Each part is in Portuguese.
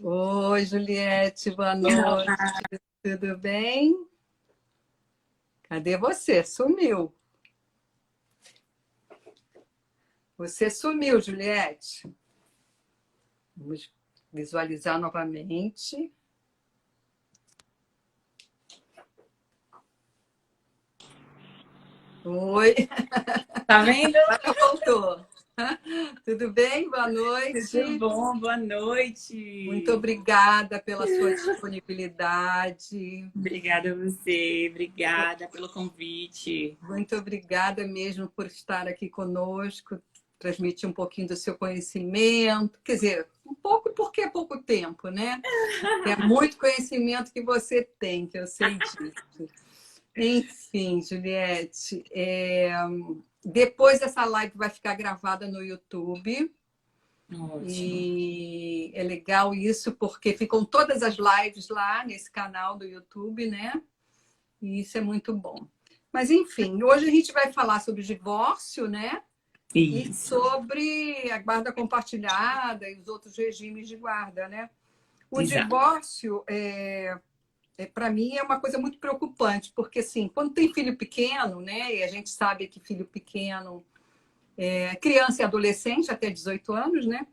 Oi, Juliette, boa Olá, noite. Tudo bem? Cadê você? Sumiu. Você sumiu, Juliette. Vamos visualizar novamente. Oi, tá vendo? agora voltou. Tudo bem? Boa Tudo noite. bom? Boa Muito noite. obrigada pela sua disponibilidade. Obrigada a você, obrigada pelo convite. Muito obrigada mesmo por estar aqui conosco, transmitir um pouquinho do seu conhecimento. Quer dizer, um pouco porque é pouco tempo, né? É muito conhecimento que você tem, que eu sei disso. Enfim, Juliette, depois essa live vai ficar gravada no YouTube. Ótimo. E é legal isso, porque ficam todas as lives lá nesse canal do YouTube, né? E isso é muito bom. Mas, enfim, hoje a gente vai falar sobre o divórcio, né? E Isso, sobre a guarda compartilhada e os outros regimes de guarda, né? O exato. divórcio, para mim, é uma coisa muito preocupante, porque, assim, quando tem filho pequeno, né? E a gente sabe que filho pequeno é criança e adolescente até 18 anos, né?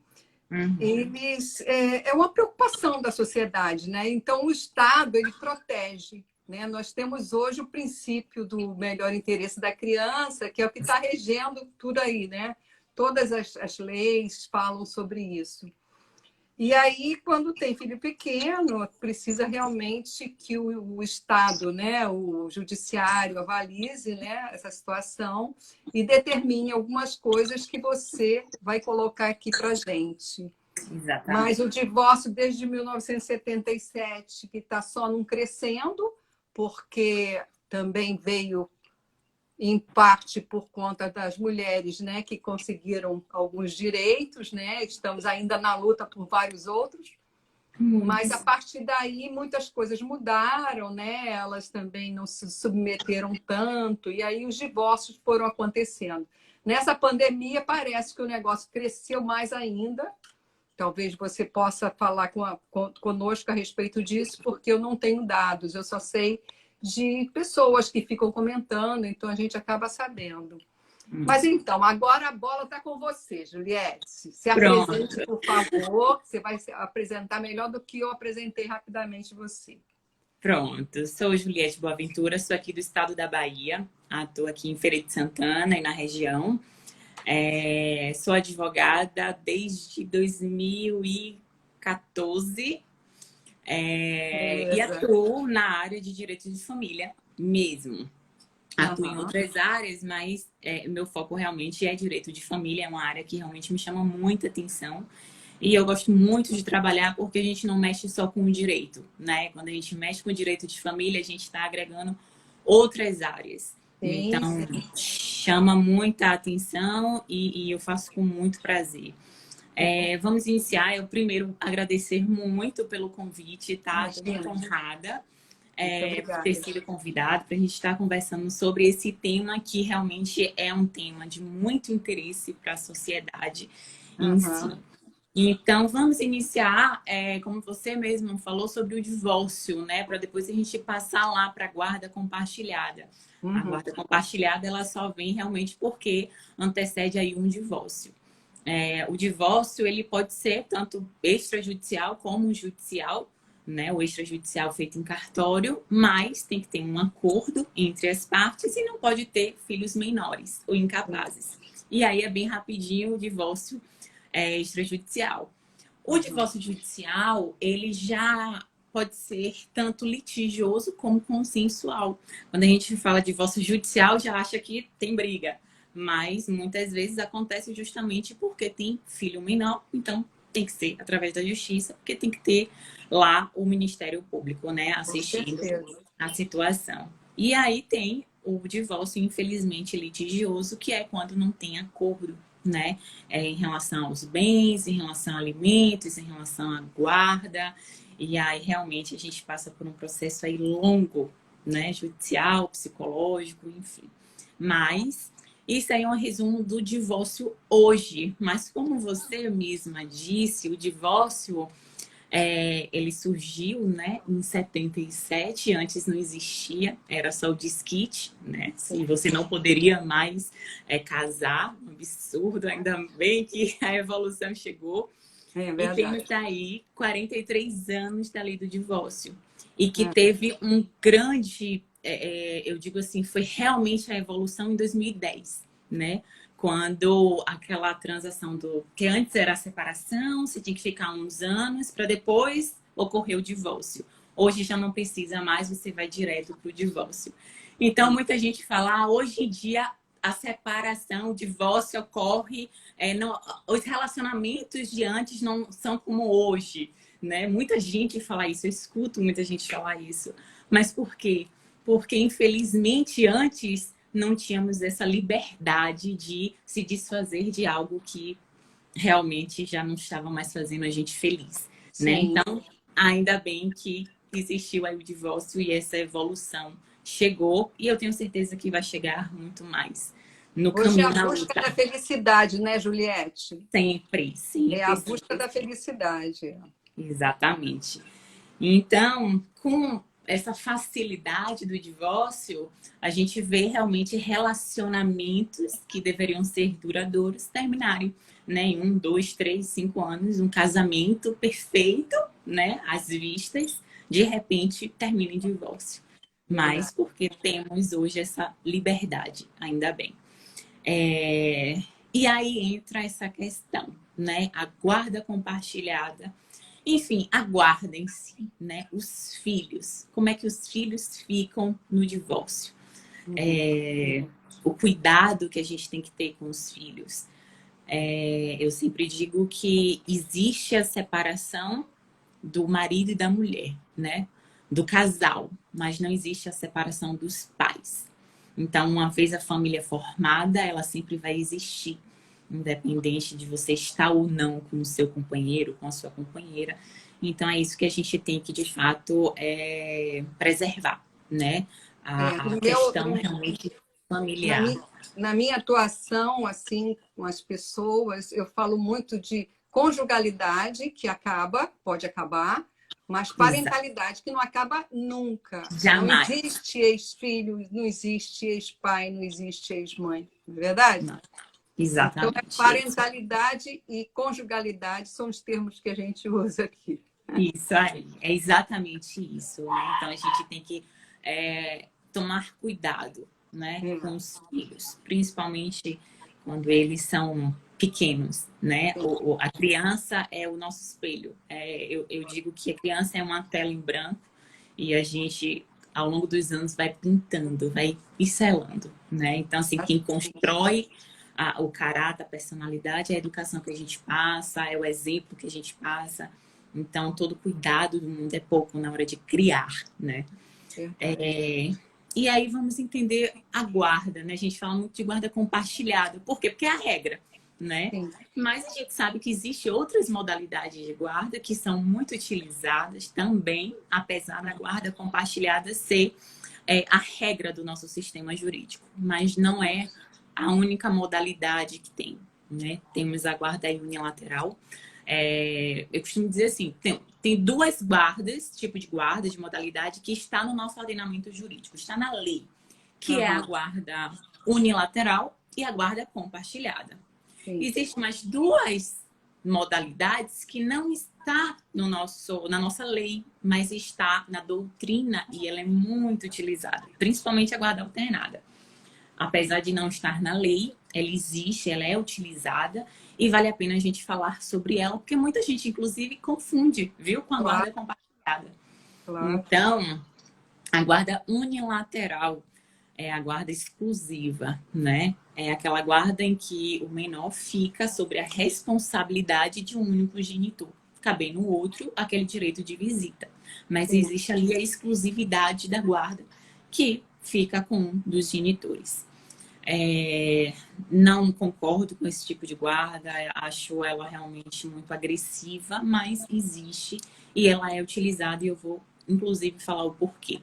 Uhum. Eles é uma preocupação da sociedade, né? Então o Estado ele protege, né? Nós temos hoje o princípio do melhor interesse da criança, que é o que está regendo tudo aí, né? Todas as leis falam sobre isso. E aí, quando tem filho pequeno, precisa realmente que o Estado, né, o judiciário avalize, né, essa situação e determine algumas coisas que você vai colocar aqui para a gente. Mas o Exatamente. divórcio desde 1977, que está só não crescendo, porque também veio em parte por conta das mulheres, né, que conseguiram alguns direitos, né? Estamos ainda na luta por vários outros, mas a Muitos. partir daí muitas coisas mudaram, né? Elas também não se submeteram tanto e aí os divórcios foram acontecendo. Nessa pandemia parece que o negócio cresceu mais ainda. Talvez você possa falar conosco a respeito disso, porque eu não tenho dados, eu só sei de pessoas que ficam comentando, então a gente acaba sabendo. Mas então, agora a bola está com você, Juliette. Se apresente, Pronto, por favor, você vai se apresentar melhor do que eu apresentei rapidamente você. pronto. Sou Juliette Boaventura, sou aqui do estado da Bahia. Estou aqui em Feira de Santana e na região. Sou advogada desde 2014. E Beleza. atuo na área de direito de família mesmo. Atuo em Aham. outras áreas, mas meu foco realmente é direito de família, é uma área que realmente me chama muita atenção. E eu gosto muito de trabalhar porque a gente não mexe só com o direito, né? Quando a gente mexe com o direito de família, a gente está agregando outras áreas. Sim, Então, sim. chama muita atenção e eu faço com muito prazer. Vamos iniciar. Eu primeiro agradecer muito pelo convite, tá? Estou muito Imagina. honrada Muito por ter obrigada. sido convidado para a gente estar conversando sobre esse tema que realmente é um tema de muito interesse para a sociedade em si. Aham. Então, vamos iniciar, como você mesmo falou, sobre o divórcio, né? Para depois a gente passar lá para a guarda compartilhada. A Uhum. guarda compartilhada, ela só vem realmente porque antecede aí um divórcio. O divórcio, ele pode ser tanto extrajudicial como judicial, né? O extrajudicial feito em cartório, mas tem que ter um acordo entre as partes e não pode ter filhos menores ou incapazes. E aí é bem rapidinho o divórcio extrajudicial. O Aham. divórcio judicial, ele já pode ser tanto litigioso como consensual. Quando a gente fala de divórcio judicial, já acha que tem briga. Mas muitas vezes acontece justamente porque tem filho menor, então tem que ser através da justiça, porque tem que ter lá o Ministério Público, né, Com assistindo certeza. a situação. E aí tem o divórcio, infelizmente, litigioso, que é quando não tem acordo, né, em relação aos bens, em relação a alimentos, em relação à guarda. E aí realmente a gente passa por um processo aí longo, né, judicial, psicológico, enfim. Mas isso aí é um resumo do divórcio hoje. Mas como você mesma disse, o divórcio Ele surgiu, né, em 77, antes não existia, era só o disquite, né? E você não poderia mais casar, um absurdo, ainda bem que a evolução chegou. É E verdade. temos aí 43 anos da lei do divórcio. E que teve um grande, eu digo assim, foi realmente a evolução em 2010, né? Quando aquela transação que antes era a separação, você tinha que ficar uns anos para depois ocorrer o divórcio. Hoje já não precisa mais, você vai direto para o divórcio. Então, muita gente fala, hoje em dia a separação, o divórcio ocorre, os relacionamentos de antes não são como hoje, né? Muita gente fala isso, eu escuto muita gente falar isso. Mas por quê? Porque, infelizmente, antes não tínhamos essa liberdade de se desfazer de algo que realmente já não estava mais fazendo a gente feliz, né? Então, ainda bem que existiu aí o divórcio e essa evolução chegou, e eu tenho certeza que vai chegar muito mais no Hoje é caminho a da busca luta. da felicidade, né, Juliette? Sempre, É sempre. a busca da felicidade. Exatamente. Então, com essa facilidade do divórcio, a gente vê realmente relacionamentos que deveriam ser duradouros terminarem, né? Em 1, 2, 3, 5 anos, um casamento perfeito, né? Às vistas, de repente termina em divórcio. Mas porque temos hoje essa liberdade, ainda bem. E aí entra essa questão, né? A guarda compartilhada. Enfim, a guarda em si, né? Os filhos. Como é que os filhos ficam no divórcio? O cuidado que a gente tem que ter com os filhos. Eu sempre digo que existe a separação do marido e da mulher, né? Do casal, mas não existe a separação dos pais. Então, uma vez a família formada, ela sempre vai existir, independente de você estar ou não com o seu companheiro, com a sua companheira. Então, é isso que a gente tem que, de fato, preservar, né? A questão realmente familiar. Na minha atuação, assim, com as pessoas, eu falo muito de conjugalidade, que acaba, pode acabar, mas parentalidade, que não acaba nunca. Jamais. Não existe ex-filho, não existe ex-pai, não existe ex-mãe, não é verdade? Não. Exatamente. Então, parentalidade e conjugalidade são os termos que a gente usa aqui. Isso aí, é exatamente isso, né? Então, a gente tem que tomar cuidado, né, com os filhos, principalmente quando eles são pequenos, né? A criança é o nosso espelho. Eu digo que a criança é uma tela em branco e a gente, ao longo dos anos, vai pintando, vai pincelando, né? Então, assim, quem constrói o caráter, a personalidade, é a educação que a gente passa, é o exemplo que a gente passa. Então, todo cuidado do mundo é pouco na hora de criar, né? E aí vamos entender a guarda, né? A gente fala muito de guarda compartilhada. Por quê? Porque é a regra, né? Sim. Mas a gente sabe que existem outras modalidades de guarda que são muito utilizadas também, apesar da guarda compartilhada ser a regra do nosso sistema jurídico. Mas não é a única modalidade que tem, né? Temos a guarda unilateral. Eu costumo dizer assim, tem duas guardas, tipo de guarda, de modalidade, que está no nosso ordenamento jurídico, está na lei, que é a guarda unilateral e a guarda compartilhada. Sim. Existem mais duas modalidades que não está na nossa lei, mas está na doutrina e ela é muito utilizada, principalmente a guarda alternada. Apesar de não estar na lei, ela existe, ela é utilizada e vale a pena a gente falar sobre ela, porque muita gente, inclusive, confunde, viu, com a guarda compartilhada. Claro. Então, a guarda unilateral é a guarda exclusiva, né? É aquela guarda em que o menor fica sobre a responsabilidade de um único genitor, cabendo no outro aquele direito de visita. Mas existe ali a exclusividade da guarda, que fica com um dos genitores. Não concordo com esse tipo de guarda, acho ela realmente muito agressiva, mas existe e ela é utilizada e eu vou, inclusive, falar o porquê.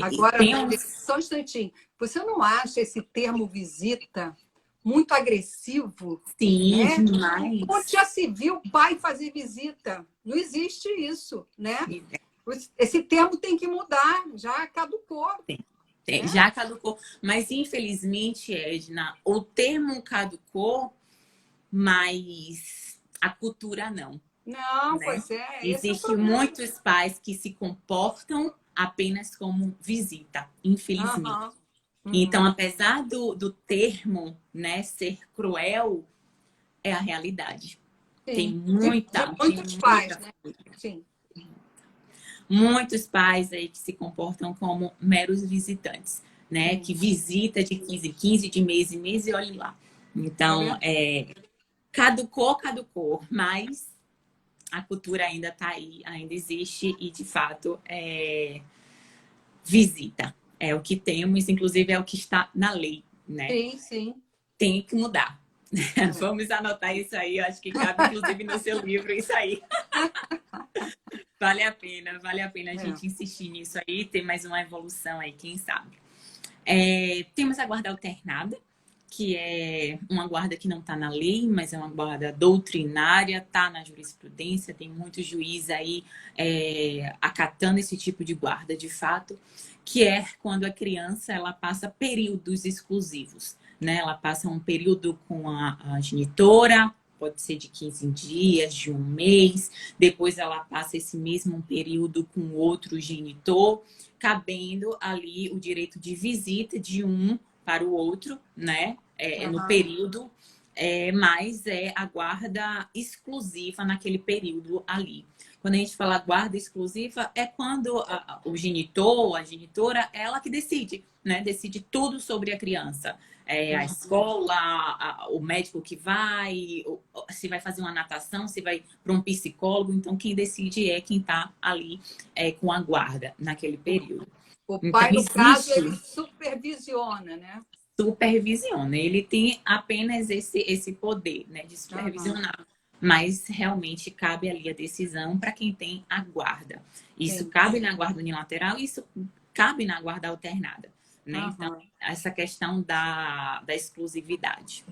Agora, só um instantinho, você não acha esse termo visita muito agressivo? Sim, demais. Onde já se viu o pai fazer visita? Não existe isso, né? Esse termo tem que mudar, já caducou. Né? Já caducou. Mas, infelizmente, Edna, o termo caducou, mas a cultura não. Não, Né? pois é. Existem muitos pais que se comportam apenas como visita, infelizmente. Então, apesar do termo, né, ser cruel, é a realidade. Sim. Tem muitos pais, né? Sim. Muitos pais aí que se comportam como meros visitantes, né? Sim. Que visita de 15 de mês em mês e olhe lá. Então, caducou, mas a cultura ainda está aí, ainda existe e, de fato, visita. É o que temos, inclusive é o que está na lei, né? Sim, sim. Tem que mudar. Vamos anotar isso aí, eu acho que cabe, inclusive, no seu livro, isso aí. Vale a pena a gente insistir nisso aí, ter mais uma evolução aí, quem sabe. Temos a guarda alternada, que é uma guarda que não está na lei, mas é uma guarda doutrinária, está na jurisprudência, tem muito juiz aí acatando esse tipo de guarda de fato, que é quando a criança ela passa períodos exclusivos, né? Ela passa um período com a genitora, pode ser de 15 dias, de um mês, depois ela passa esse mesmo período com outro genitor, cabendo ali o direito de visita de um para o outro, né? No período, mas é a guarda exclusiva naquele período ali. Quando a gente fala guarda exclusiva, é quando o genitor, a genitora, ela que decide, né? Decide tudo sobre a criança. A escola, o médico que vai, se vai fazer uma natação, se vai para um psicólogo. Então, quem decide é quem está ali com a guarda naquele período. O pai, então, no caso, ele supervisiona, né? Supervisiona. Ele tem apenas esse poder, né, de supervisionar. Mas realmente cabe ali a decisão para quem tem a guarda. Isso cabe na guarda unilateral, isso cabe na guarda alternada. Né? Então, essa questão da exclusividade.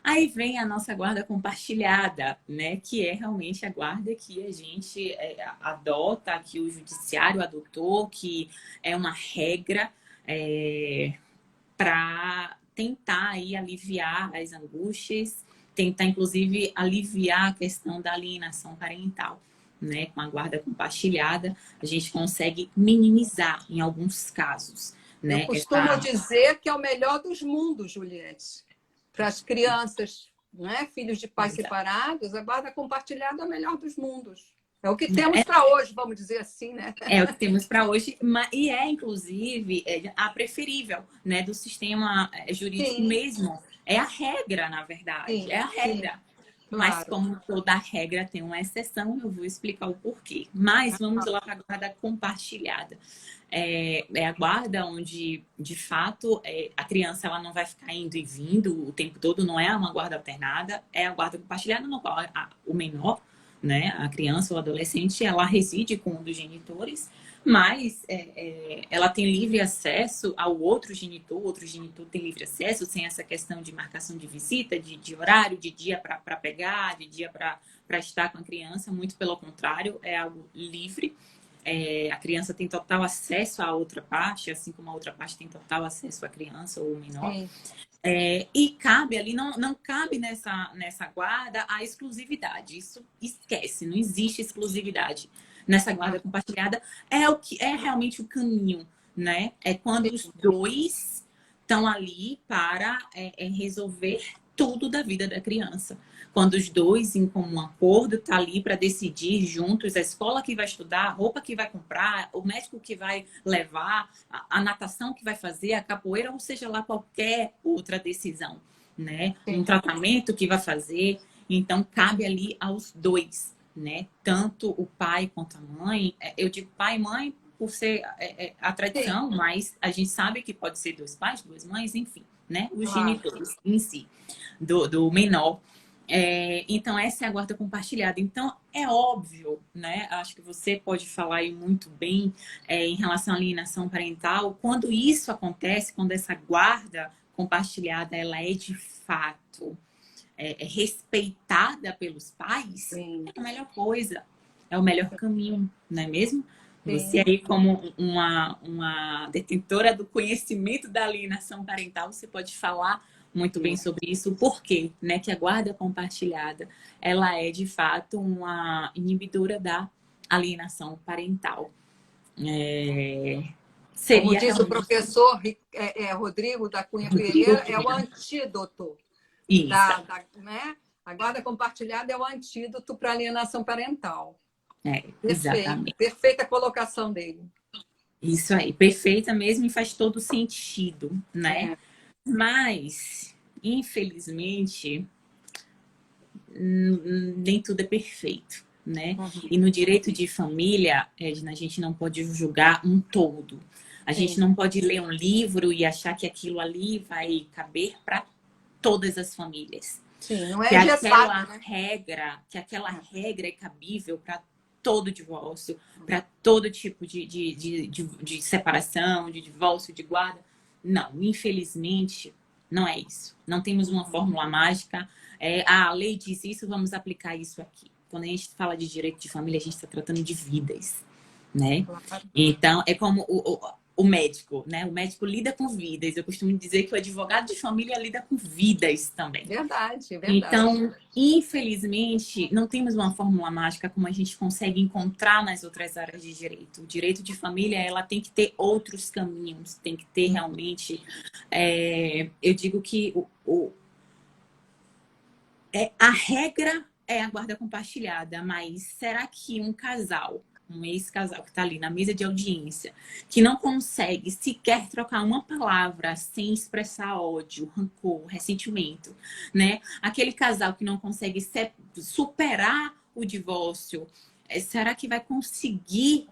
Aí vem a nossa guarda compartilhada, né? Que é realmente a guarda que a gente adota, que o judiciário adotou, que é uma regra para tentar aí aliviar as angústias, tentar inclusive aliviar a questão da alienação parental. Né? Com a guarda compartilhada, a gente consegue minimizar em alguns casos. Né? Eu costumo dizer que é o melhor dos mundos, Juliette. Para as crianças, né? Filhos de pais separados, a guarda compartilhada é o melhor dos mundos. É o que temos para hoje, vamos dizer assim, né? É o que temos para hoje, e inclusive, a preferível, né? Do sistema jurídico mesmo. É a regra, na verdade. É a regra. Mas como toda regra tem uma exceção, eu vou explicar o porquê. Mas vamos lá para a guarda compartilhada. É a guarda onde, de fato, a criança ela não vai ficar indo e vindo o tempo todo, não é uma guarda alternada, é a guarda compartilhada no qual o menor, né, a criança ou adolescente, ela reside com um dos genitores, mas ela tem livre acesso ao outro genitor, o outro genitor tem livre acesso, sem essa questão de marcação de visita, de horário, de dia para pegar, de dia para estar com a criança, muito pelo contrário, é algo livre. A criança tem total acesso à outra parte, assim como a outra parte tem total acesso à criança ou menor. E cabe ali, não cabe nessa guarda a exclusividade. Isso esquece, não existe exclusividade. Nessa guarda compartilhada é o que é realmente o caminho, né? É quando os dois estão ali para resolver tudo da vida da criança. Quando os dois, em comum acordo, estão ali para decidir juntos a escola que vai estudar, a roupa que vai comprar, o médico que vai levar, a natação que vai fazer, a capoeira, ou seja lá qualquer outra decisão, né? Um tratamento que vai fazer. Então, cabe ali aos dois, né? Tanto o pai quanto a mãe. Eu digo pai e mãe por ser a tradição, mas a gente sabe que pode ser dois pais, duas mães, enfim, né? Os genitores em si, do menor. Então, essa é a guarda compartilhada. Então, é óbvio, né? Acho que você pode falar aí muito bem em relação à alienação parental. Quando isso acontece, quando essa guarda compartilhada ela é de fato respeitada pelos pais, é a melhor coisa. é o melhor caminho, não é mesmo? Você Sim. aí, como uma detentora do conhecimento da alienação parental, você pode falar muito bem sobre isso. Por quê? Né? Que a guarda compartilhada, ela é, de fato, uma inibidora da alienação parental. Como Seria diz o realmente professor Rodrigo da Cunha Rodrigo Pereira, é o Pereira. antídoto Isso, né? A guarda compartilhada é o antídoto para a alienação parental. Perfeito, exatamente. perfeita colocação dele. Isso aí, perfeita mesmo e faz todo sentido, né? É. Mas, infelizmente, nem tudo é perfeito, né? E Uhum. no direito de família, Edna, a gente não pode julgar um todo. A gente Sim. não pode ler um livro e achar que aquilo ali vai caber para todas as famílias. Sim, não Que é aquela engessado, né? regra é cabível para todo divórcio, para todo tipo de separação, de divórcio, de guarda. Não, infelizmente, não é isso. Não temos uma fórmula mágica. A lei diz isso, vamos aplicar isso aqui. Quando a gente fala de direito de família, a gente está tratando de vidas, né? Claro. Então, é como o médico, né? O médico lida com vidas. Eu costumo dizer que o advogado de família lida com vidas também. Verdade, verdade. Então, infelizmente, não temos uma fórmula mágica como a gente consegue encontrar nas outras áreas de direito. O direito de família, ela tem que ter outros caminhos, tem que ter realmente... eu digo que a regra é a guarda compartilhada, mas será que um casal, um ex-casal que está ali na mesa de audiência, que não consegue sequer trocar uma palavra sem expressar ódio, rancor, ressentimento, né? Aquele casal que não consegue superar o divórcio, será que vai conseguir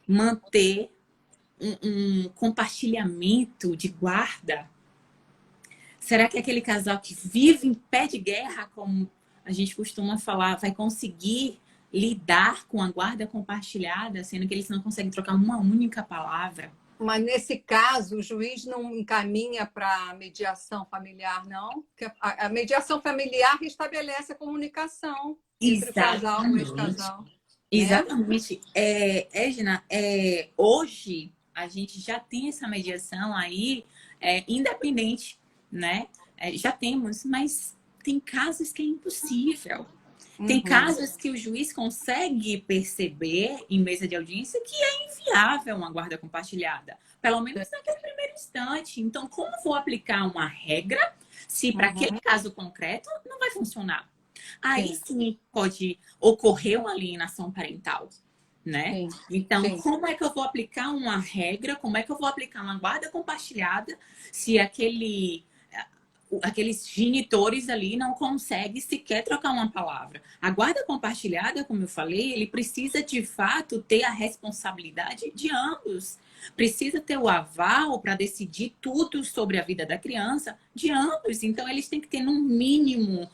manter um compartilhamento de guarda? Será que aquele casal que vive em pé de guerra, como a gente costuma falar, vai conseguir lidar com a guarda compartilhada, sendo que eles não conseguem trocar uma única palavra? Mas nesse caso, o juiz não encaminha para a mediação familiar, não? Porque a mediação familiar restabelece a comunicação entre o casal, o Exatamente. ex-casal, né? Exatamente. Edna, hoje a gente já tem essa mediação aí independente, né? Já temos, mas tem casos que é impossível. Tem Uhum. casos que o juiz consegue perceber em mesa de audiência que é inviável uma guarda compartilhada, pelo menos naquele primeiro instante. Então, como vou aplicar uma regra se para aquele Uhum. caso concreto não vai funcionar? Aí Sim, sim pode ocorrer uma alienação parental, né? sim, Então, sim. como é que eu vou aplicar uma regra? Como é que eu vou aplicar uma guarda compartilhada se aqueles genitores ali não conseguem sequer trocar uma palavra? A guarda compartilhada, como eu falei, ele precisa de fato ter a responsabilidade de ambos. Precisa ter o aval para decidir tudo sobre a vida da criança de ambos. Então, eles têm que ter, no mínimo,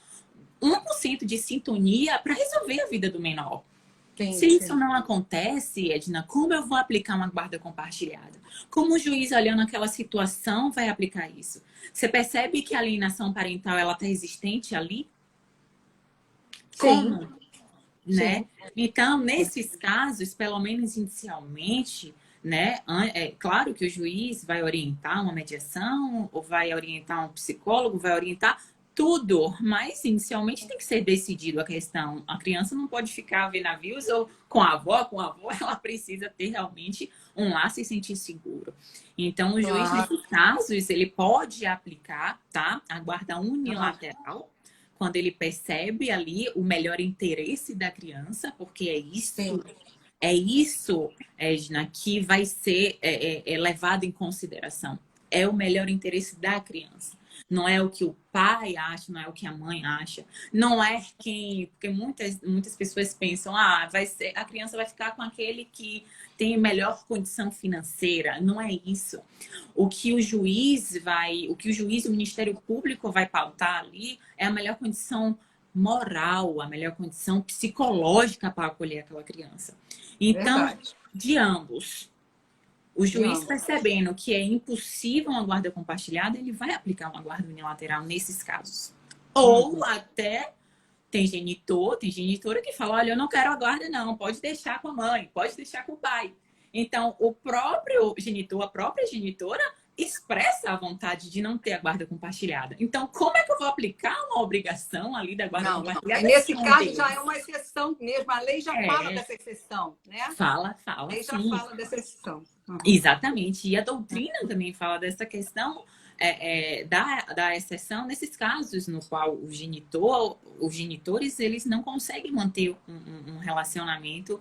1% de sintonia para resolver a vida do menor. Sim, Se isso sim. não acontece, Edna, como eu vou aplicar uma guarda compartilhada? Como o juiz, olhando aquela situação, vai aplicar isso? Você percebe que a alienação parental ela está existente ali? Sim, Como? Né? sim. Então, nesses casos, pelo menos inicialmente, né? É claro que o juiz vai orientar uma mediação, ou vai orientar um psicólogo, vai orientar tudo, mas inicialmente tem que ser decidido a questão. A criança não pode ficar vendo navios ou com a avó, ela precisa ter realmente um laço e se sentir seguro. Então, o juiz, Claro. nesses casos, ele pode aplicar, tá? A guarda Uhum. unilateral, quando ele percebe ali o melhor interesse da criança, porque Sim. é isso, Edna, que vai ser levado em consideração. É o melhor interesse da criança. Não é o que o pai acha, não é o que a mãe acha. Não é quem. Porque muitas pessoas pensam, a criança vai ficar com aquele que tem melhor condição financeira. Não é isso. O que o juiz e o Ministério Público vai pautar ali é a melhor condição moral, a melhor condição psicológica para acolher aquela criança. Então, Verdade. de ambos, o De juiz ambos. percebendo que é impossível uma guarda compartilhada, ele vai aplicar uma guarda unilateral nesses casos. Ou Uhum. até Tem genitor, tem genitora que fala, olha, eu não quero a guarda não, pode deixar com a mãe, pode deixar com o pai. Então, o próprio genitor, a própria genitora, expressa a vontade de não ter a guarda compartilhada. Então, como é que eu vou aplicar uma obrigação ali da guarda Não, não. compartilhada? Nesse caso já é uma exceção mesmo. A lei já fala É, dessa exceção, né? fala, A lei já sim. fala dessa exceção. Uhum. Exatamente. E a doutrina também fala dessa questão da exceção nesses casos no qual os genitores eles não conseguem manter um relacionamento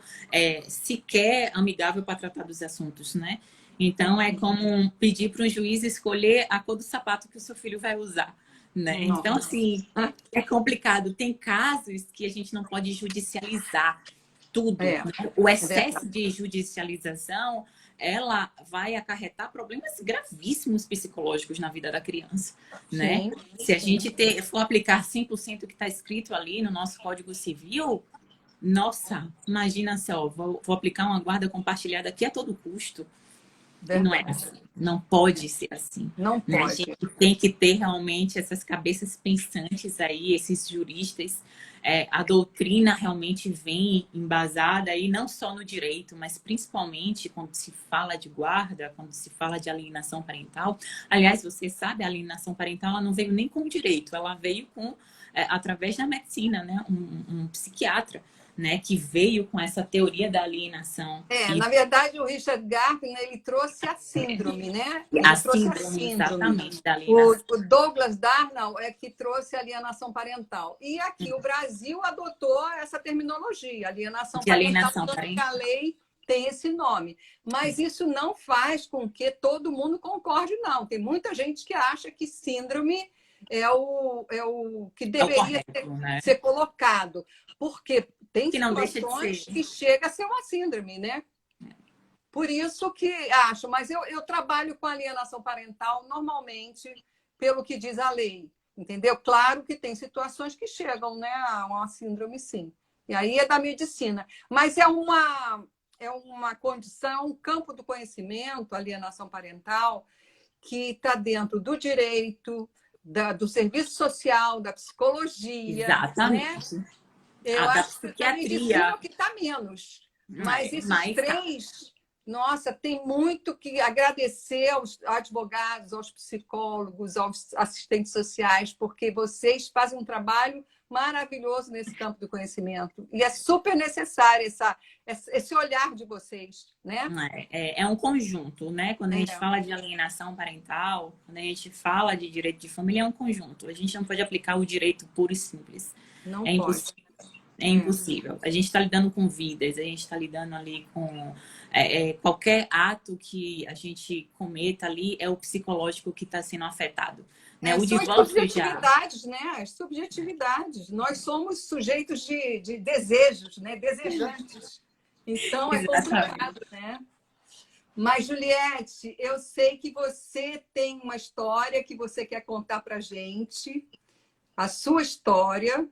sequer amigável para tratar dos assuntos, né? Então é como pedir para um juiz escolher a cor do sapato que o seu filho vai usar, né? Então assim é complicado. Tem casos que a gente não pode judicializar tudo, né? O excesso de judicialização ela vai acarretar problemas gravíssimos psicológicos na vida da criança, né? Sim, Se a gente for aplicar 100% o que está escrito ali no nosso Código Civil, nossa, imagina só, vou aplicar uma guarda compartilhada aqui a todo custo. E não é assim. Não pode ser assim. Não né? pode. A gente tem que ter realmente essas cabeças pensantes aí, esses juristas. A doutrina realmente vem embasada aí não só no direito, mas principalmente quando se fala de guarda, quando se fala de alienação parental. Aliás, você sabe, a alienação parental ela não veio nem com o direito, ela veio através da medicina, né? Um psiquiatra, né, que veio com essa teoria da alienação. Na verdade, o Richard Garfield, ele trouxe a síndrome, né? Ele A trouxe síndrome, exatamente, da alienação. O Douglas Darnall é que trouxe a alienação parental. E aqui o Brasil adotou essa terminologia, alienação parental, porque a lei tem esse nome. Mas isso não faz com que todo mundo concorde, não. Tem muita gente que acha que síndrome é o que deveria ser colocado. Porque tem situações que chega a ser uma síndrome, né? Por isso que acho, mas eu trabalho com alienação parental normalmente pelo que diz a lei, entendeu? Claro que tem situações que chegam, né, a uma síndrome, sim. E aí é da medicina. Mas é uma condição, um campo do conhecimento, alienação parental, que está dentro do direito, do serviço social, da psicologia. Exatamente. Né? Eu acho que a medicina que está menos. Mas esses três, nossa, tem muito que agradecer aos advogados, aos psicólogos, aos assistentes sociais, porque vocês fazem um trabalho maravilhoso nesse campo do conhecimento. E é super necessário esse olhar de vocês, né? É um conjunto, né? Quando a gente fala de alienação parental, quando a gente fala de direito de família, é um conjunto. A gente não pode aplicar o direito puro e simples. Não é impossível. É impossível. A gente está lidando com vidas, a gente está lidando ali com qualquer ato que a gente cometa ali é o psicológico que está sendo afetado. Né? O são as subjetividades, né? As subjetividades. Nós somos sujeitos de desejos, né? Desejantes. Então é complicado, né? Mas, Juliette, eu sei que você tem uma história que você quer contar para a gente, a sua história.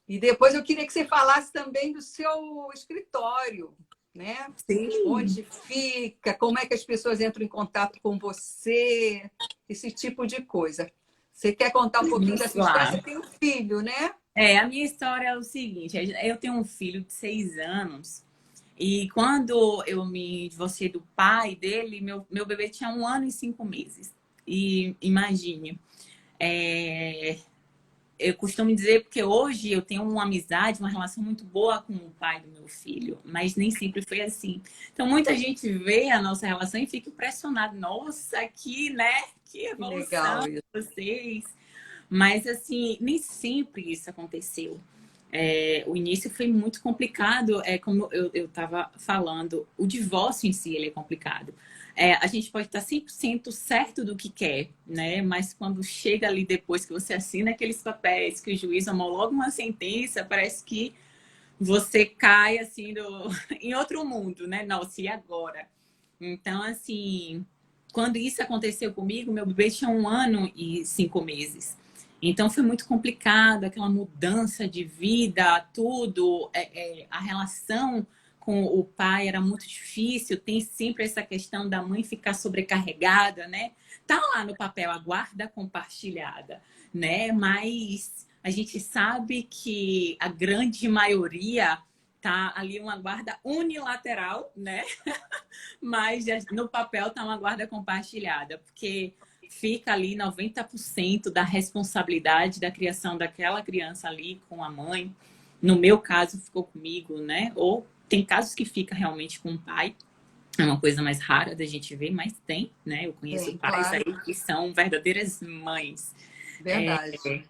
E depois eu queria que você falasse também do seu escritório, né? Sim. Onde fica, como é que as pessoas entram em contato com você, esse tipo de coisa. Você quer contar um pouquinho dessa história? Você tem um filho, né? A minha história é o seguinte, eu tenho um filho de 6 anos e quando eu me divorciei do pai dele, meu bebê tinha 1 ano e 5 meses. E imagine, eu costumo dizer porque hoje eu tenho uma amizade, uma relação muito boa com o pai do meu filho, mas nem sempre foi assim. Então, muita gente vê a nossa relação e fica impressionada. Nossa, né? Que evolução de vocês. Mas, assim, nem sempre isso aconteceu. O início foi muito complicado. Como eu estava falando, o divórcio em si ele é complicado. A gente pode estar 100% certo do que quer, né? Mas quando chega ali depois que você assina aqueles papéis, que o juiz homologa uma sentença, parece que você cai assim em outro mundo, né? Nossa, e agora? Então, assim, quando isso aconteceu comigo, meu bebê tinha 1 ano e 5 meses. Então, foi muito complicado, aquela mudança de vida, tudo, a relação com o pai era muito difícil, tem sempre essa questão da mãe ficar sobrecarregada, né? Tá lá no papel a guarda compartilhada, né? Mas A gente sabe que a grande maioria tá ali uma guarda unilateral, né? Mas no papel tá uma guarda compartilhada, porque fica ali 90% da responsabilidade da criação daquela criança ali com a mãe. No meu caso, ficou comigo, né? Ou tem casos que fica realmente com o pai. É uma coisa mais rara da gente ver, mas tem, né? Eu conheço pais claro. aí que são verdadeiras mães. Verdade.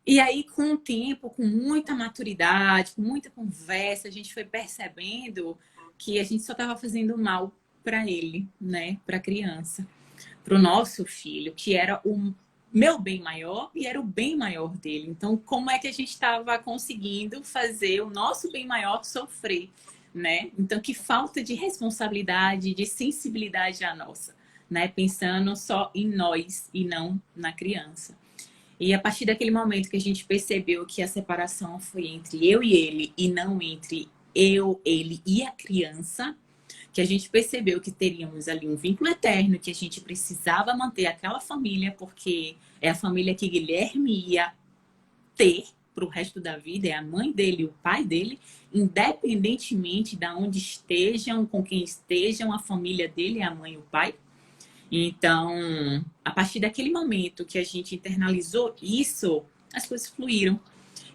E aí, com o tempo, com muita maturidade, com muita conversa, a gente foi percebendo que a gente só estava fazendo mal para ele, né? Para a criança, para o nosso filho, que era o meu bem maior e era o bem maior dele. Então, como é que a gente estava conseguindo fazer o nosso bem maior sofrer, né? Então, que falta de responsabilidade, de sensibilidade a nossa, né? Pensando só em nós e não na criança. E a partir daquele momento que a gente percebeu que a separação foi entre eu e ele e não entre eu, ele e a criança, que a gente percebeu que teríamos ali um vínculo eterno, que a gente precisava manter aquela família, porque é a família que Guilherme ia ter para o resto da vida, é a mãe dele e o pai dele, independentemente de onde estejam, com quem estejam, a família dele é a mãe e o pai. Então, a partir daquele momento que a gente internalizou isso, as coisas fluíram.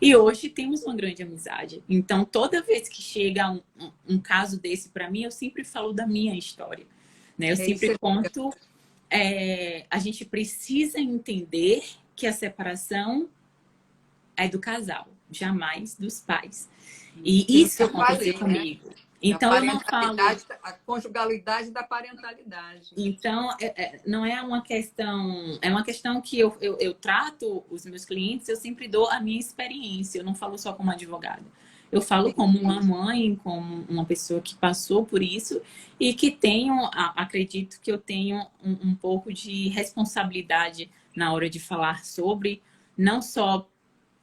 E hoje temos uma grande amizade. Então, toda vez que chega um caso desse para mim, eu sempre falo da minha história, né? Eu sempre conto, a gente precisa entender que a separação é do casal, jamais dos pais. E isso aconteceu comigo. Né? Então, eu não falo... A conjugalidade da parentalidade. Então, não é uma questão... É uma questão que eu trato os meus clientes, eu sempre dou a minha experiência. Eu não falo só como advogada. Eu falo como uma mãe, como uma pessoa que passou por isso e que tenho... Acredito que eu tenho um pouco de responsabilidade na hora de falar sobre, não só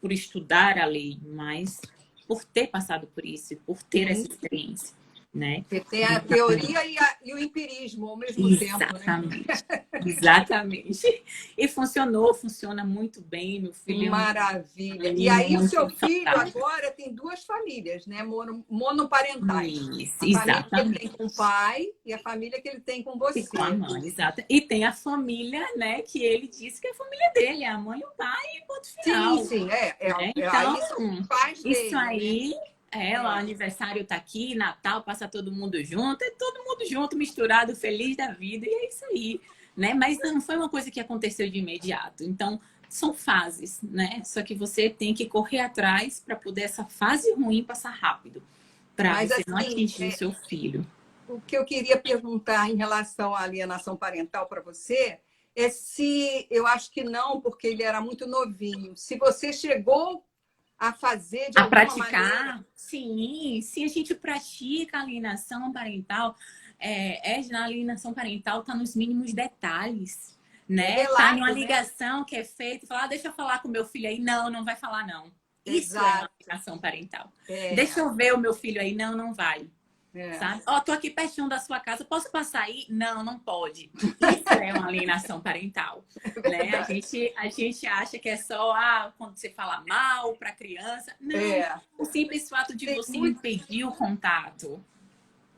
por estudar a lei, mas por ter passado por isso, por ter essa experiência, né? Porque tem a teoria e o empirismo ao mesmo Exatamente. tempo, né? Exatamente. E funciona muito bem, meu filho. Maravilha. E aí o seu filho agora tem duas famílias, né? Monoparentais. Isso, a família que ele tem com o pai e a família que ele tem com você. E com a mãe, exato. E tem a família, né, que ele disse que é a família dele, é a mãe, o pai e ponto final. Sim. Então, isso aí, né? O aniversário tá aqui, Natal, passa todo mundo junto, é todo mundo junto, misturado, feliz da vida, e é isso aí, né? Mas não foi uma coisa que aconteceu de imediato. Então, são fases, né? Só que você tem que correr atrás para poder essa fase ruim passar rápido, para você não atingir o seu filho. O que eu queria perguntar em relação à alienação parental para você é se, eu acho que não, porque ele era muito novinho, se você chegou a fazer de alguma praticar, maneira... Sim, a gente pratica a alienação parental, na alienação parental está nos mínimos detalhes, né? Tá em uma ligação que é feita, falar, deixa eu falar com meu filho aí, não vai falar não. Isso é uma alienação parental. Deixa eu ver o meu filho aí, não vai. Sabe? Tô aqui pertinho da sua casa, posso passar aí? Não pode. Isso é uma alienação parental, né? A gente acha que é só quando você fala mal para a criança. Não, o simples fato de você impedir o contato.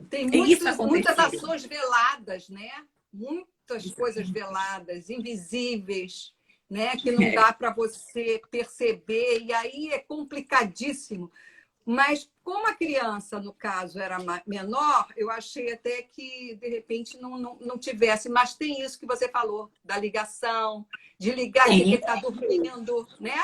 Tem muitas ações veladas, né? Muitas coisas veladas, invisíveis, né? Que não dá para você perceber, e aí é complicadíssimo. Mas como a criança, no caso, era menor, eu achei até que, de repente, não tivesse. Mas tem isso que você falou, da ligação, de ligar que ele está dormindo, né?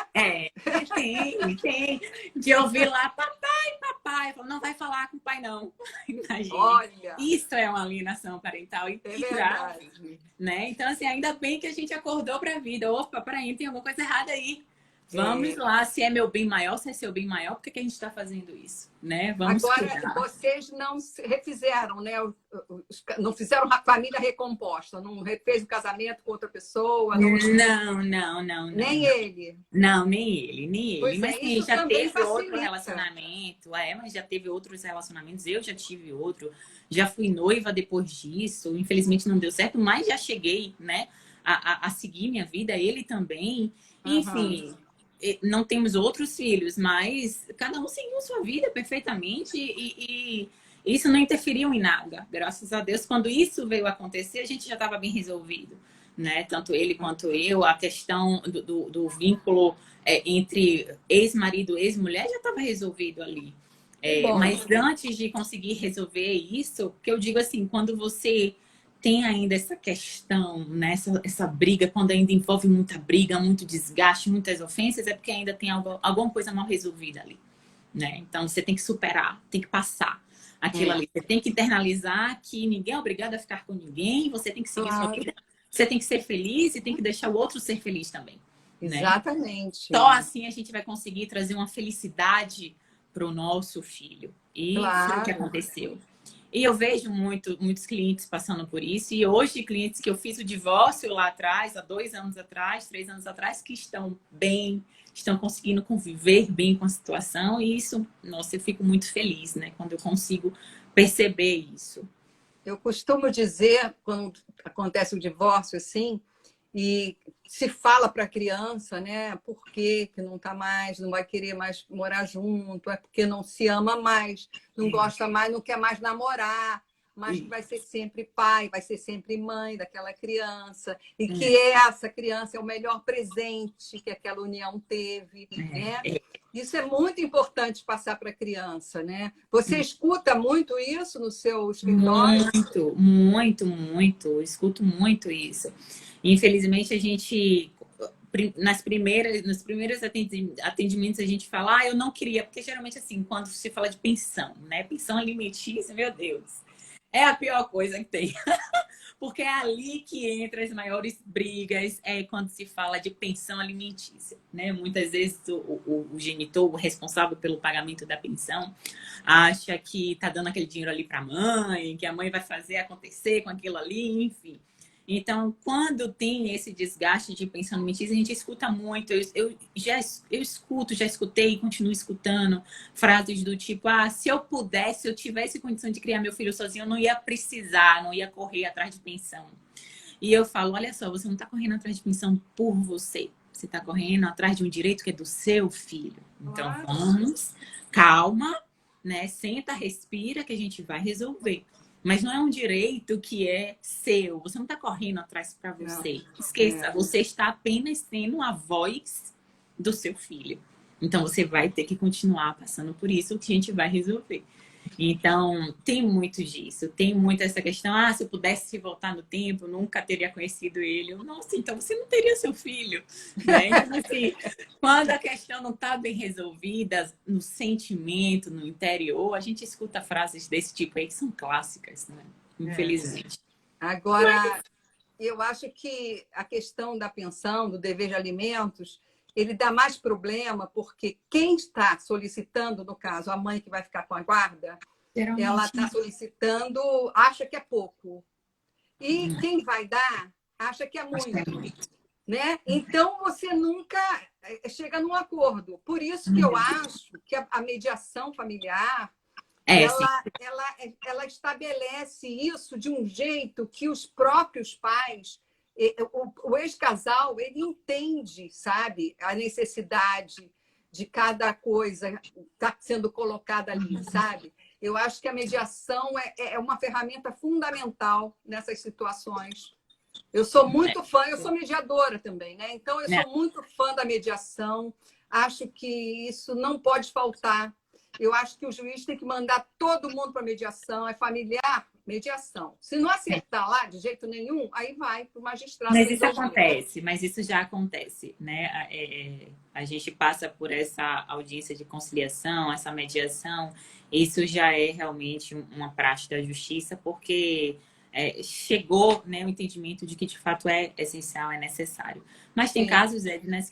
Tem. De ouvir lá, papai. Não vai falar com o pai, não. Imagina. Olha! Isso é uma alienação parental e grave, né? Então, assim, ainda bem que a gente acordou para a vida. Opa, peraí, tem alguma coisa errada aí. Vamos lá, se é meu bem maior, se é seu bem maior, por que a gente está fazendo isso? Né? Vamos Agora, cuidar. Vocês não refizeram, né? Não fizeram a família recomposta, não refez o casamento com outra pessoa? Não. Nem ele? Não, nem ele. Pois mas sim, já teve outro relacionamento. Mas já teve outros relacionamentos. Eu já tive outro. Já fui noiva depois disso. Infelizmente não deu certo, mas já cheguei, né? A seguir minha vida. Ele também. Enfim... não temos outros filhos, mas cada um seguiu sua vida perfeitamente e isso não interferiu em nada. Graças a Deus, quando isso veio acontecer, a gente já estava bem resolvido, né? Tanto ele quanto eu, a questão do vínculo entre ex-marido e ex-mulher já estava resolvido ali. Mas antes de conseguir resolver isso, que eu digo assim, quando você tem ainda essa questão, né? Essa briga, quando ainda envolve muita briga, muito desgaste, muitas ofensas, é porque ainda tem alguma coisa mal resolvida ali, né? Então você tem que superar, tem que passar aquilo ali. Você tem que internalizar que ninguém é obrigado a ficar com ninguém, você tem que seguir sua vida, você tem que ser feliz e tem que deixar o outro ser feliz também. Exatamente. Né? Só assim a gente vai conseguir trazer uma felicidade para o nosso filho. E foi o que aconteceu. E eu vejo muitos clientes passando por isso. E hoje, clientes que eu fiz o divórcio lá atrás, há 2 anos atrás, 3 anos atrás, que estão bem, estão conseguindo conviver bem com a situação. E isso, nossa, eu fico muito feliz, né? Quando eu consigo perceber isso. Eu costumo dizer, quando acontece o divórcio, assim, e se fala para a criança, né? Por que não está mais, não vai querer mais morar junto, é porque não se ama mais, não gosta mais, não quer mais namorar, mas que vai ser sempre pai, vai ser sempre mãe daquela criança, e que essa criança é o melhor presente que aquela união teve, né? Isso é muito importante passar para a criança, né? Você escuta muito isso no seu escritório? Muito. Eu escuto muito isso. Infelizmente, a gente, nos primeiros atendimentos, a gente fala, eu não queria, porque geralmente, assim, quando se fala de pensão, né? Pensão alimentícia, meu Deus, é a pior coisa que tem. Porque é ali que entra as maiores brigas, quando se fala de pensão alimentícia, né? Muitas vezes o genitor, o responsável pelo pagamento da pensão, acha que tá dando aquele dinheiro ali para a mãe, que a mãe vai fazer acontecer com aquilo ali, enfim. Então, quando tem esse desgaste de pensão alimentícia, a gente escuta muito. Eu já escutei e continuo escutando frases do tipo, se eu pudesse, se eu tivesse condição de criar meu filho sozinho, eu não ia precisar, não ia correr atrás de pensão. E eu falo, olha só, você não está correndo atrás de pensão por você. Você está correndo atrás de um direito que é do seu filho. Então, vamos, calma, né? Senta, respira, que a gente vai resolver. Mas não é um direito que é seu. Você não está correndo atrás para você. Esqueça, você está apenas sendo a voz do seu filho. Então, você vai ter que continuar passando por isso, que a gente vai resolver. Então, tem muito disso. Tem muito essa questão, se eu pudesse voltar no tempo, nunca teria conhecido ele. Nossa, então você não teria seu filho. Né? Então, assim, quando a questão não está bem resolvida no sentimento, no interior, a gente escuta frases desse tipo aí que são clássicas, né? Infelizmente. Agora, eu acho que a questão da pensão, do dever de alimentos, ele dá mais problema porque quem está solicitando, no caso, a mãe que vai ficar com a guarda, ela está solicitando, acha que é pouco. E quem vai dar, acha que é muito. Né? Então, você nunca chega num acordo. Por isso que eu acho que a mediação familiar, ela estabelece isso de um jeito que os próprios pais, o ex-casal, ele entende, sabe, a necessidade de cada coisa está sendo colocada ali, sabe? Eu acho que a mediação é uma ferramenta fundamental nessas situações. Eu sou muito fã, eu sou mediadora também, né? Então, eu sou muito fã da mediação. Acho que isso não pode faltar. Eu acho que o juiz tem que mandar todo mundo para mediação, é familiar, mediação. Se não acertar lá de jeito nenhum, aí vai para o magistrado. Mas isso acontece, mas isso já acontece, né? A gente passa por essa audiência de conciliação, essa mediação, isso já é realmente uma praxe da justiça, porque chegou, né, o entendimento de que de fato é essencial, é necessário. Mas tem casos, Edna,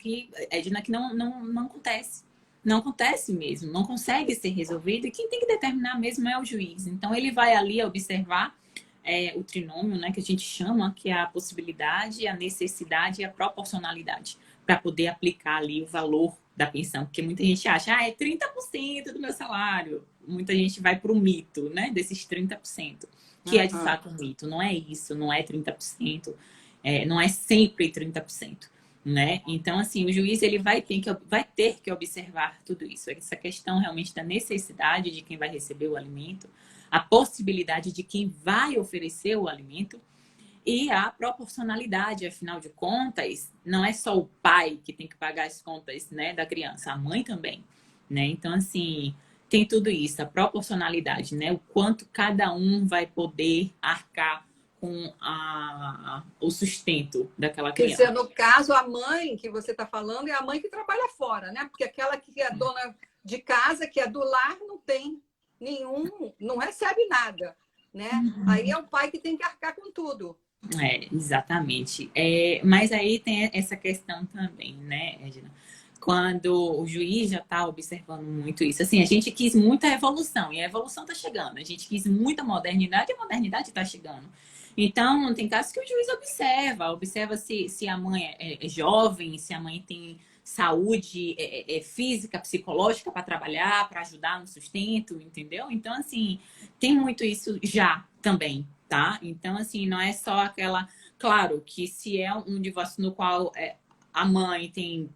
que não acontece. Não acontece mesmo, não consegue ser resolvido e quem tem que determinar mesmo é o juiz. Então, ele vai ali observar o trinômio, né, que a gente chama, que é a possibilidade, a necessidade e a proporcionalidade, para poder aplicar ali o valor da pensão. Porque muita gente acha, é 30% do meu salário. Muita gente vai para o mito, né, desses 30%, que é de fato um mito. Não é isso, não é 30%, não é sempre 30%. né? Então, assim, o juiz ele vai ter que observar tudo isso. Essa questão realmente da necessidade de quem vai receber o alimento, a possibilidade de quem vai oferecer o alimento e a proporcionalidade, afinal de contas, não é só o pai que tem que pagar as contas, né, da criança, a mãe também, né? Então, assim, tem tudo isso, a proporcionalidade, né? O quanto cada um vai poder arcar com o sustento daquela Quer criança. dizer, no caso, a mãe que você está falando é a mãe que trabalha fora, né? Porque aquela que é dona de casa, que é do lar, não tem nenhum, não recebe nada, né? Aí é o pai que tem que arcar com tudo. Exatamente. Mas aí tem essa questão também, né, Edna? Quando o juiz já está observando muito isso. Assim, a gente quis muita evolução, e a evolução está chegando. A gente quis muita modernidade, e a modernidade está chegando. Então, tem casos que o juiz observa se a mãe é jovem, se a mãe tem saúde física, psicológica para trabalhar, para ajudar no sustento, entendeu? Então, assim, tem muito isso já também, tá? Então, assim, não é só aquela... Claro que se é um divórcio no qual a mãe tem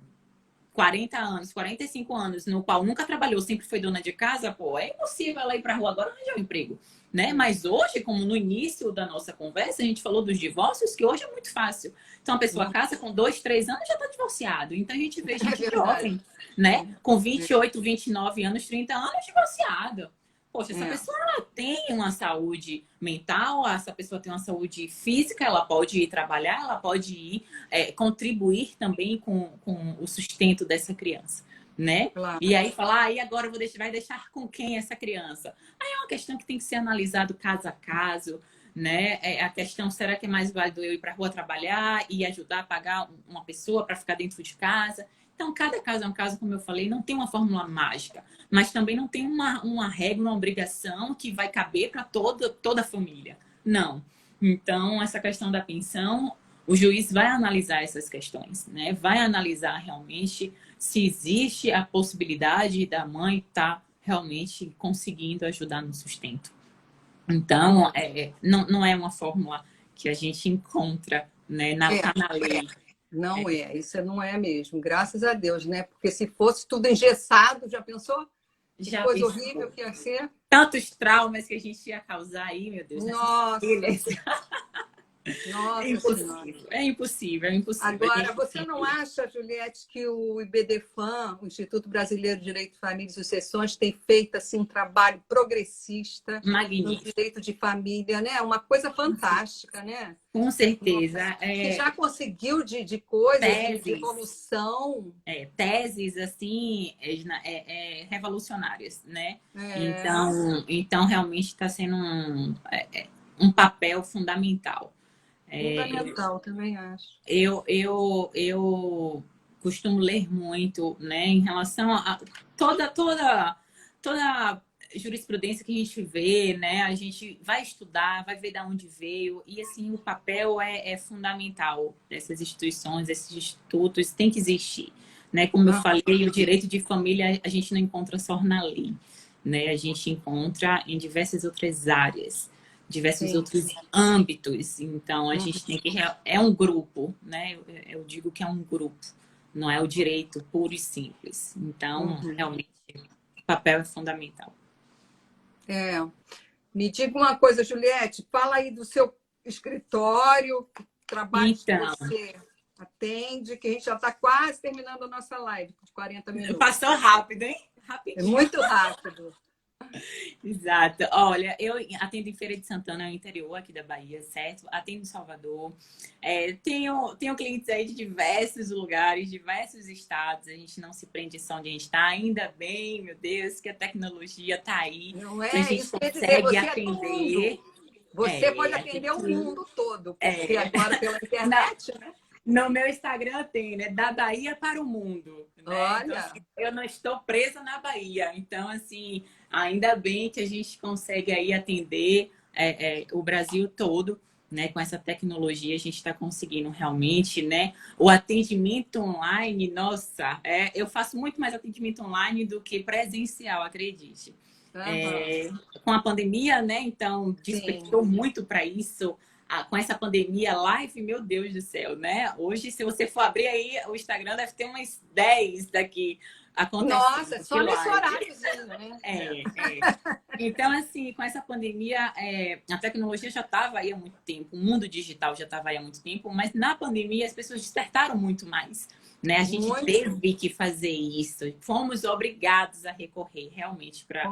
40 anos, 45 anos, no qual nunca trabalhou, sempre foi dona de casa, pô, é impossível ela ir pra rua agora e arranjar um emprego, né? Mas hoje, como no início da nossa conversa, a gente falou dos divórcios, que hoje é muito fácil. Então, a pessoa casa com 2, 3 anos já tá divorciado. Então, a gente vê gente jovem, né? Com 28, 29 anos, 30 anos, divorciado. Poxa, essa pessoa ela tem uma saúde mental, essa pessoa tem uma saúde física, ela pode ir trabalhar, ela pode ir contribuir também com o sustento dessa criança, né? Claro. E aí falar, e agora vai deixar com quem essa criança? Aí é uma questão que tem que ser analisado caso a caso, né? A questão, será que é mais válido eu ir para a rua trabalhar e ajudar a pagar uma pessoa para ficar dentro de casa? Então, cada caso é um caso, como eu falei, não tem uma fórmula mágica, mas também não tem uma regra, uma obrigação que vai caber para toda a família. Não. Então, essa questão da pensão, o juiz vai analisar essas questões, né? Vai analisar realmente se existe a possibilidade da mãe estar realmente conseguindo ajudar no sustento. Então, não é uma fórmula que a gente encontra, né, na lei. Não isso não é mesmo, graças a Deus, né? Porque se fosse tudo engessado, já pensou? Que coisa horrível que ia ser. Tantos traumas que a gente ia causar aí, meu Deus. Nossa! Nossa, é impossível. Agora, você não acha, Juliette, que o IBDFAM, o Instituto Brasileiro de Direito de Família e Sucessões, tem feito assim, um trabalho progressista no direito de família, né? Uma coisa fantástica, né? Com certeza. Que já conseguiu de coisas, de evolução. Teses, assim, revolucionárias, né? Então, realmente está sendo um papel fundamental. Fundamental, também acho. Eu costumo ler muito, né, em relação a toda jurisprudência que a gente vê, né, a gente vai estudar, vai ver de onde veio, e assim, o papel é fundamental dessas instituições, desses institutos, tem que existir, né, como eu falei, o direito de família a gente não encontra só na lei, né, a gente encontra em diversas outras áreas, diversos outros âmbitos. Então, a gente tem que... É um grupo, né? Eu digo que é um grupo. Não é o direito puro e simples. Então, realmente, o papel é fundamental. Me diga uma coisa, Juliette. Fala aí do seu escritório, trabalho que você atende, que a gente já está quase terminando a nossa live de 40 minutos. Passou rápido, hein? Rapidinho. É muito rápido. Exato. Olha, eu atendo em Feira de Santana, no interior aqui da Bahia, certo? Atendo em Salvador. Tenho clientes aí de diversos lugares, diversos estados. A gente não se prende só onde a gente está. Ainda bem, meu Deus, que a tecnologia está aí. Não a gente isso consegue atender. Você pode atender o mundo todo, porque agora pela internet, né? No meu Instagram tem, né? Da Bahia para o mundo. Né? Olha! Então, assim, eu não estou presa na Bahia. Então, assim, ainda bem que a gente consegue aí atender o Brasil todo, né? Com essa tecnologia, a gente está conseguindo realmente, né? O atendimento online, nossa, eu faço muito mais atendimento online do que presencial, acredite. Com a pandemia, né? Então, despertou muito para isso. com essa pandemia, live, meu Deus do céu, né? Hoje, se você for abrir aí o Instagram, deve ter umas 10 daqui acontecendo. Nossa, só nesse horáriozinho, né? Então, assim, com essa pandemia, a tecnologia já estava aí há muito tempo, o mundo digital já estava aí há muito tempo, mas na pandemia as pessoas despertaram muito mais, né? A gente teve que fazer isso, fomos obrigados a recorrer realmente para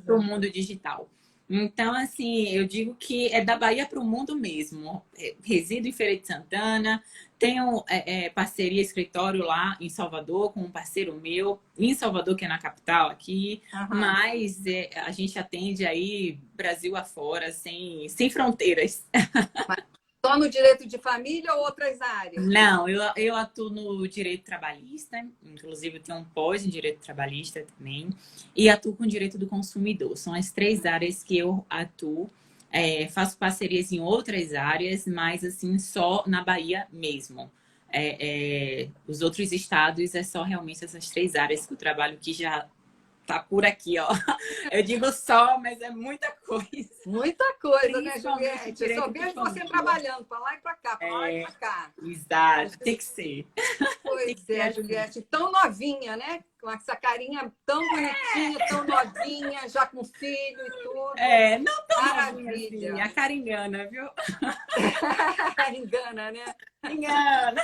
o mundo digital. Então, assim, eu digo que é da Bahia para o mundo mesmo. Resido em Feira de Santana, tenho parceria, escritório lá em Salvador com um parceiro meu, em Salvador, que é na capital aqui, mas a gente atende aí Brasil afora, sem fronteiras. Só no direito de família ou outras áreas? Não, eu atuo no direito trabalhista, inclusive eu tenho um pós em direito trabalhista também, e atuo com direito do consumidor. São as 3 áreas que eu atuo. Faço parcerias em outras áreas, mas assim, só na Bahia mesmo. Os outros estados é só realmente essas 3 áreas que eu trabalho, que já tá por aqui, ó. Eu digo só, mas é muita coisa. Muita coisa, né, Juliette? Eu só vejo você trabalhando para lá e para cá, para lá e para cá. Exato, tem que ser. Pois é, Juliette, tão novinha, né? Com essa carinha tão bonitinha, tão novinha, já com filho e tudo. Não tão novinha assim, a cara engana, viu? Engana, né? Engana.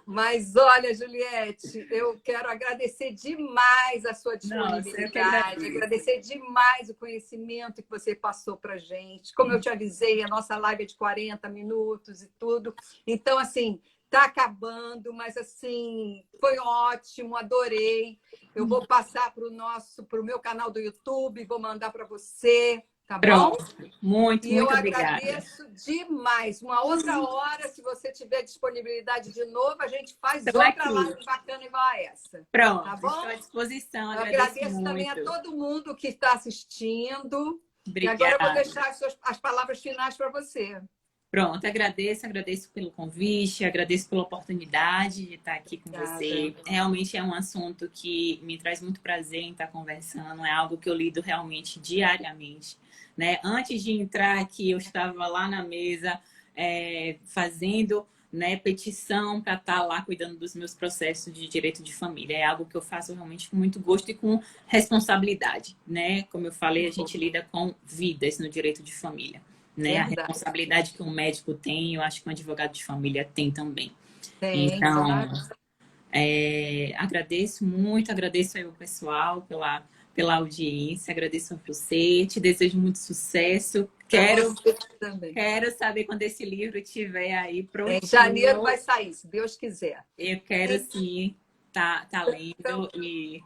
Mas olha, Juliette, eu quero agradecer demais a sua disponibilidade, agradecer demais o conhecimento que você passou para gente. Como eu te avisei, a nossa live é de 40 minutos e tudo. Então, assim, tá acabando, mas assim, foi ótimo, adorei. Eu vou passar para o meu canal do YouTube, vou mandar para você. Tá bom? Muito obrigada. Agradeço demais. Uma outra hora, se você tiver disponibilidade de novo, a gente faz outra live bacana igual a essa. Pronto, tá bom? Estou à disposição. Eu agradeço também a todo mundo que está assistindo. Obrigada. E agora eu vou deixar as palavras finais para você. Pronto, agradeço pelo convite, agradeço pela oportunidade de estar aqui com você. Realmente é um assunto que me traz muito prazer em estar conversando, é algo que eu lido realmente diariamente. Né? Antes de entrar aqui, eu estava lá na mesa fazendo petição para estar lá cuidando dos meus processos de direito de família. É algo que eu faço realmente com muito gosto e com responsabilidade. Né? Como eu falei, a gente lida com vidas no direito de família. Né? A responsabilidade que um médico tem, eu acho que um advogado de família tem também. Então, agradeço muito, agradeço aí o pessoal pela audiência, agradeço a você, te desejo muito sucesso. Quero saber quando esse livro estiver aí pronto. Em janeiro vai sair, se Deus quiser. Eu quero sim tá lendo e...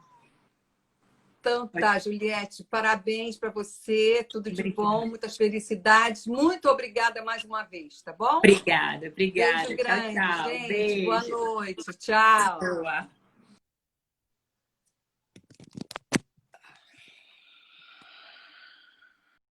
Então tá, Juliette, parabéns para você, tudo de bom, muitas felicidades. Muito obrigada mais uma vez, tá bom? Obrigada. Beijo grande, tchau. gente. Beijo. Boa noite, tchau. Boa.